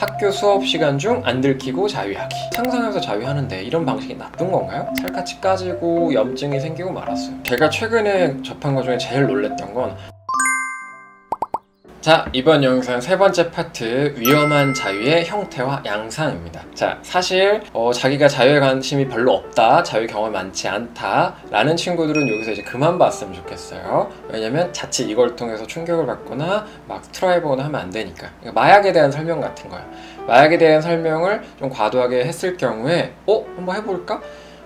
학교 수업 시간 중 안 들키고 자위하기. 상상해서 자위하는데 이런 방식이 나쁜 건가요? 살갗이 까지고 염증이 생기고 말았어요. 제가 최근에 접한 것 중에 제일 놀랬던 건 자, 이번 영상 세 번째 파트, 위험한 자위의 형태와 양상입니다. 자, 사실 자기가 자위에 관심이 별로 없다, 자위 경험이 많지 않다 라는 친구들은 여기서 이제 그만 봤으면 좋겠어요. 왜냐면 자칫 이걸 통해서 충격을 받거나 막 트라이버거나 하면 안 되니까. 그러니까 마약에 대한 설명 같은 거예요. 마약에 대한 설명을 좀 과도하게 했을 경우에 한번 해볼까?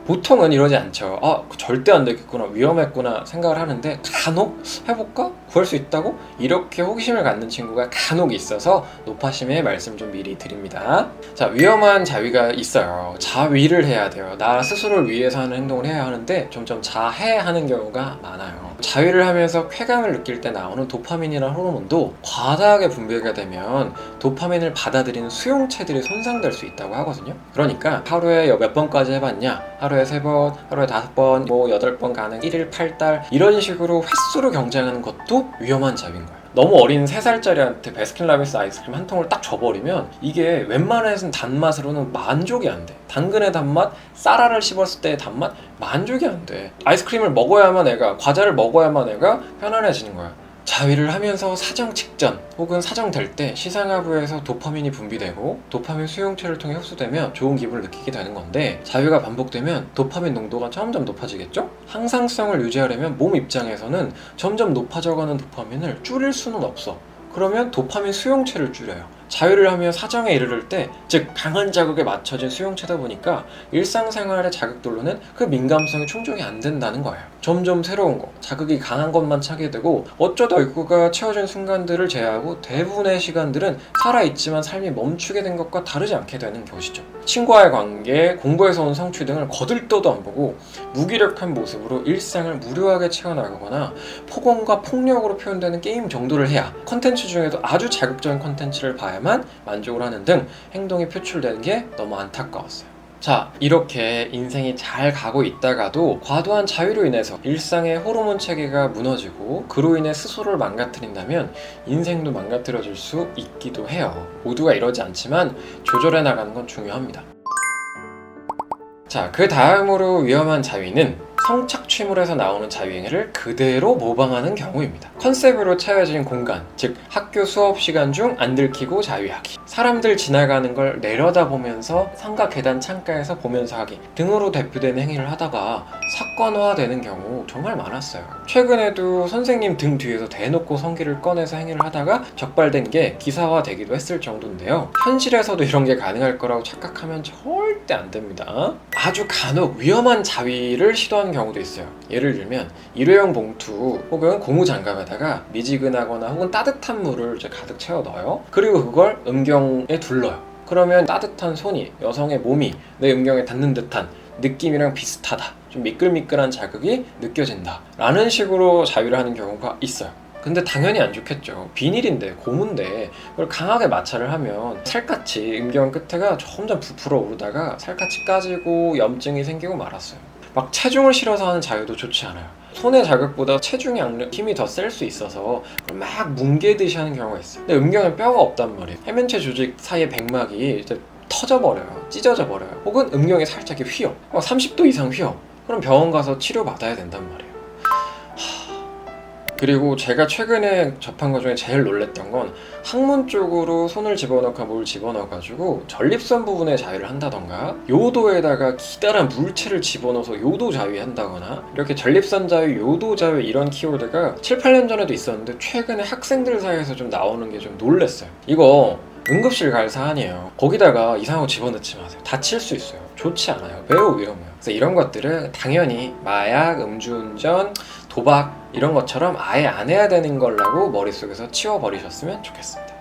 보통은 이러지 않죠. 절대 안 되겠구나, 위험했구나 생각을 하는데 간혹 해볼까? 구할 수 있다고? 이렇게 호기심을 갖는 친구가 간혹 있어서 노파심의 말씀 좀 미리 드립니다. 자, 위험한 자위가 있어요. 자위를 해야 돼요. 나 스스로를 위해서 하는 행동을 해야 하는데 점점 자해하는 경우가 많아요. 자위를 하면서 쾌감을 느낄 때 나오는 도파민이라는 호르몬도 과다하게 분비가 되면 도파민을 받아들이는 수용체들이 손상될 수 있다고 하거든요. 그러니까 하루에 몇 번까지 해봤냐? 하루에 3번, 하루에 5번, 8번 가능, 1일 8달 이런 식으로 횟수로 경쟁하는 것도 위험한 자위인 거예요. 너무 어린 3살짜리한테 베스킨라빈스 아이스크림 한 통을 딱 줘버리면 이게 웬만해서는 단맛으로는 만족이 안 돼. 당근의 단맛, 쌀알을 씹었을 때의 단맛 만족이 안 돼. 아이스크림을 먹어야만 애가, 과자를 먹어야만 애가 편안해지는 거야. 자위를 하면서 사정 직전 혹은 사정될 때 시상하부에서 도파민이 분비되고 도파민 수용체를 통해 흡수되면 좋은 기분을 느끼게 되는 건데, 자위가 반복되면 도파민 농도가 점점 높아지겠죠? 항상성을 유지하려면 몸 입장에서는 점점 높아져가는 도파민을 줄일 수는 없어. 그러면 도파민 수용체를 줄여요. 자위를 하며 사정에 이르를 때, 즉 강한 자극에 맞춰진 수용체다 보니까 일상생활의 자극들로는 그 민감성이 충족이 안 된다는 거예요. 점점 새로운 거, 자극이 강한 것만 차게 되고 어쩌다 욕구가 채워진 순간들을 제외하고 대부분의 시간들은 살아있지만 삶이 멈추게 된 것과 다르지 않게 되는 것이죠. 친구와의 관계, 공부에서 온 성취 등을 거들떠도 안 보고 무기력한 모습으로 일상을 무료하게 채워나가거나 폭언과 폭력으로 표현되는 게임 정도를 해야, 컨텐츠 중에도 아주 자극적인 컨텐츠를 봐야만 만족을 하는 등 행동이 표출되는 게 너무 안타까웠어요. 자, 이렇게 인생이 잘 가고 있다가도 과도한 자위로 인해서 일상의 호르몬 체계가 무너지고 그로 인해 스스로를 망가뜨린다면 인생도 망가뜨려질 수 있기도 해요. 모두가 이러지 않지만 조절해 나가는 건 중요합니다. 자, 그 다음으로 위험한 자위는 성착취물에서 나오는 자위행위를 그대로 모방하는 경우입니다. 컨셉으로 차려진 공간, 즉 학교 수업 시간 중 안 들키고 자위하기, 사람들 지나가는 걸 내려다보면서 상가 계단 창가에서 보면서 하기 등으로 대표되는 행위를 하다가 사건화되는 경우 정말 많았어요. 최근에도 선생님 등 뒤에서 대놓고 성기를 꺼내서 행위를 하다가 적발된 게 기사화되기도 했을 정도인데요. 현실에서도 이런 게 가능할 거라고 착각하면 절대 안 됩니다. 아주 간혹 위험한 자위를 시도하는 경우도 있어요. 예를 들면 일회용 봉투 혹은 고무장갑에다가 미지근하거나 혹은 따뜻한 물을 이제 가득 채워 넣어요. 그리고 그걸 음경에 둘러요. 그러면 따뜻한 손이, 여성의 몸이 내 음경에 닿는 듯한 느낌이랑 비슷하다, 좀 미끌미끌한 자극이 느껴진다 라는 식으로 자위를 하는 경우가 있어요. 근데 당연히 안 좋겠죠. 비닐인데, 고무인데 그걸 강하게 마찰을 하면 살갗이, 음경 끝에가 점점 부풀어 오르다가 살갗이 까지고 염증이 생기고 말았어요. 막 체중을 실어서 하는 자위도 좋지 않아요. 손의 자극보다 체중의 악력, 힘이 더 셀 수 있어서 막 뭉개듯이 하는 경우가 있어요. 근데 음경에 뼈가 없단 말이에요. 해면체 조직 사이의 백막이 이제 터져버려요. 찢어져 버려요. 혹은 음경에 살짝 휘어, 30도 이상 휘어. 그럼 병원 가서 치료받아야 된단 말이에요. 그리고 제가 최근에 접한 것 중에 제일 놀랬던 건 항문 쪽으로 손을 집어넣고 뭘 집어넣어가지고 전립선 부분에 자위를 한다던가, 요도에다가 기다란 물체를 집어넣어서 요도 자위 한다거나, 이렇게 전립선 자위, 요도 자위 이런 키워드가 7, 8년 전에도 있었는데 최근에 학생들 사이에서 좀 나오는 게 좀 놀랬어요. 이거 응급실 갈 사안이에요. 거기다가 이상한 거 집어넣지 마세요. 다칠 수 있어요. 좋지 않아요. 매우 위험해요. 그래서 이런 것들은 당연히 마약, 음주운전, 도박 이런 것처럼 아예 안 해야 되는 거라고 머릿속에서 치워버리셨으면 좋겠습니다.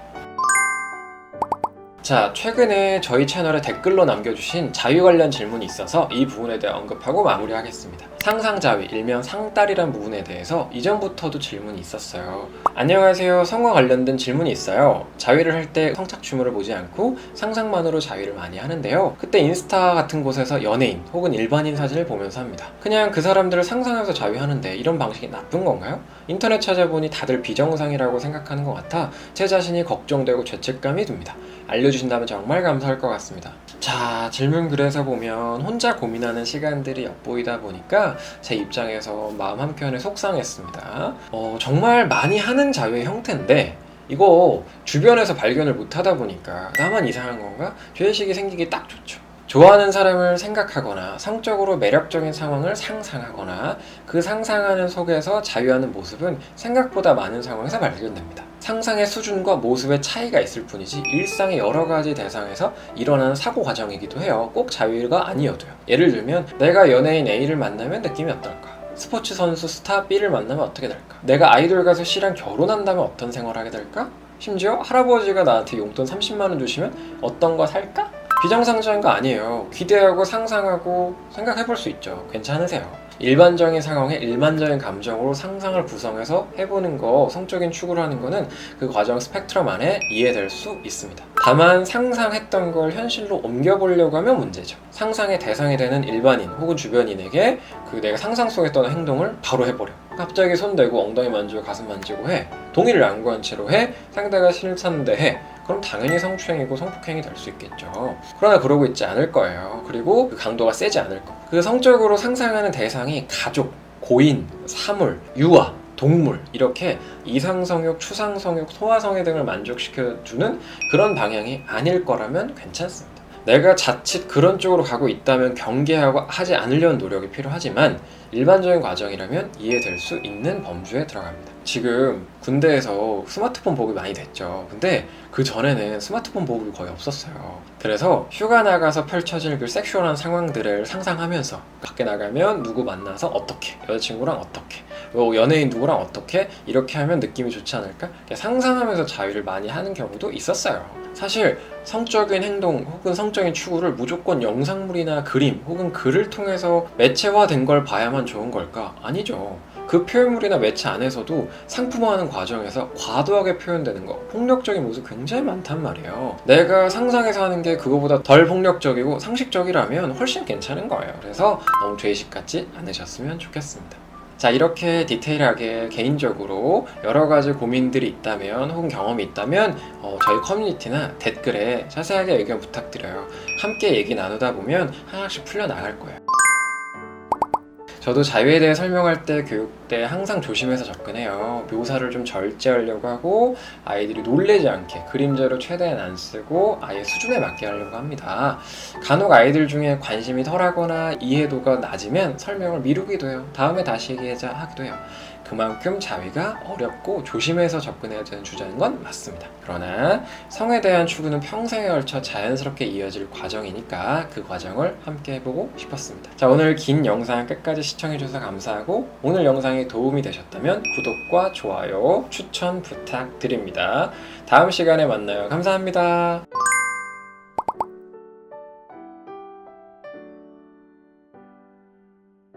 자, 최근에 저희 채널에 댓글로 남겨주신 자위 관련 질문이 있어서 이 부분에 대해 언급하고 마무리하겠습니다. 상상자위, 일명 상딸이란 부분에 대해서 이전부터도 질문이 있었어요. 안녕하세요, 성과 관련된 질문이 있어요. 자위를 할 때 성착취물을 보지 않고 상상만으로 자위를 많이 하는데요. 그때 인스타 같은 곳에서 연예인 혹은 일반인 사진을 보면서 합니다. 그냥 그 사람들을 상상해서 자위하는데 이런 방식이 나쁜 건가요? 인터넷 찾아보니 다들 비정상이라고 생각하는 것 같아 제 자신이 걱정되고 죄책감이 듭니다. 알려주세요. 주신다면 정말 감사할 것 같습니다. 자, 질문 글에서 보면 혼자 고민하는 시간들이 엿보이다 보니까 제 입장에서 마음 한켠에 속상했습니다. 정말 많이 하는 자유의 형태인데 이거 주변에서 발견을 못하다 보니까 나만 이상한 건가? 죄의식이 생기기 딱 좋죠. 좋아하는 사람을 생각하거나 성적으로 매력적인 상황을 상상하거나 그 상상하는 속에서 자유하는 모습은 생각보다 많은 상황에서 발견됩니다. 상상의 수준과 모습의 차이가 있을 뿐이지 일상의 여러 가지 대상에서 일어나는 사고 과정이기도 해요. 꼭 자유가 아니어도요. 예를 들면 내가 연예인 A를 만나면 느낌이 어떨까? 스포츠 선수 스타 B를 만나면 어떻게 될까? 내가 아이돌 가수 C랑 결혼한다면 어떤 생활을 하게 될까? 심지어 할아버지가 나한테 용돈 30만 원 주시면 어떤 거 살까? 비정상적인 거 아니에요. 기대하고 상상하고 생각해볼 수 있죠. 괜찮으세요? 일반적인 상황에 일반적인 감정으로 상상을 구성해서 해보는 거, 성적인 추구를 하는 거는 그 과정 스펙트럼 안에 이해될 수 있습니다. 다만 상상했던 걸 현실로 옮겨보려고 하면 문제죠. 상상의 대상이 되는 일반인 혹은 주변인에게 그 내가 상상 속에 했던 행동을 바로 해버려. 갑자기 손 대고 엉덩이 만지고 가슴 만지고 해. 동의를 양보한 채로 해. 상대가 싫다는데 해. 그럼 당연히 성추행이고 성폭행이 될 수 있겠죠. 그러나 그러고 있지 않을 거예요. 그리고 그 강도가 세지 않을 거고. 그 성적으로 상상하는 대상이 가족, 고인, 사물, 유아, 동물 이렇게 이상성욕, 추상성욕, 소아성애 등을 만족시켜주는 그런 방향이 아닐 거라면 괜찮습니다. 내가 자칫 그런 쪽으로 가고 있다면 경계하고 하지 않으려는 노력이 필요하지만 일반적인 과정이라면 이해될 수 있는 범주에 들어갑니다. 지금 군대에서 스마트폰 보급이 많이 됐죠. 근데 그 전에는 스마트폰 보급이 거의 없었어요. 그래서 휴가 나가서 펼쳐질 그 섹슈얼한 상황들을 상상하면서 밖에 나가면 누구 만나서 어떻게, 여자친구랑 어떻게, 연예인 누구랑 어떻게 이렇게 하면 느낌이 좋지 않을까? 상상하면서 자유를 많이 하는 경우도 있었어요. 사실 성적인 행동 혹은 성적인 추구를 무조건 영상물이나 그림 혹은 글을 통해서 매체화된 걸 봐야만 좋은 걸까? 아니죠. 그 표현물이나 매체 안에서도 상품화하는 과정에서 과도하게 표현되는 거, 폭력적인 모습 굉장히 많단 말이에요. 내가 상상해서 하는 게 그거보다 덜 폭력적이고 상식적이라면 훨씬 괜찮은 거예요. 그래서 너무 죄의식 갖지 않으셨으면 좋겠습니다. 자, 이렇게 디테일하게 개인적으로 여러 가지 고민들이 있다면 혹은 경험이 있다면 저희 커뮤니티나 댓글에 자세하게 의견 부탁드려요. 함께 얘기 나누다 보면 하나씩 풀려나갈 거예요. 저도 자유에 대해 설명할 때 교육 때 항상 조심해서 접근해요. 묘사를 좀 절제하려고 하고 아이들이 놀래지 않게 그림자로 최대한 안 쓰고 아예 수준에 맞게 하려고 합니다. 간혹 아이들 중에 관심이 덜하거나 이해도가 낮으면 설명을 미루기도 해요. 다음에 다시 얘기하자 하기도 해요. 그만큼 자위가 어렵고 조심해서 접근해야 되는 주제인 건 맞습니다. 그러나 성에 대한 추구는 평생에 걸쳐 자연스럽게 이어질 과정이니까 그 과정을 함께 해보고 싶었습니다. 자, 오늘 긴 영상 끝까지 시청해주셔서 감사하고 오늘 영상이 도움이 되셨다면 구독과 좋아요, 추천 부탁드립니다. 다음 시간에 만나요. 감사합니다.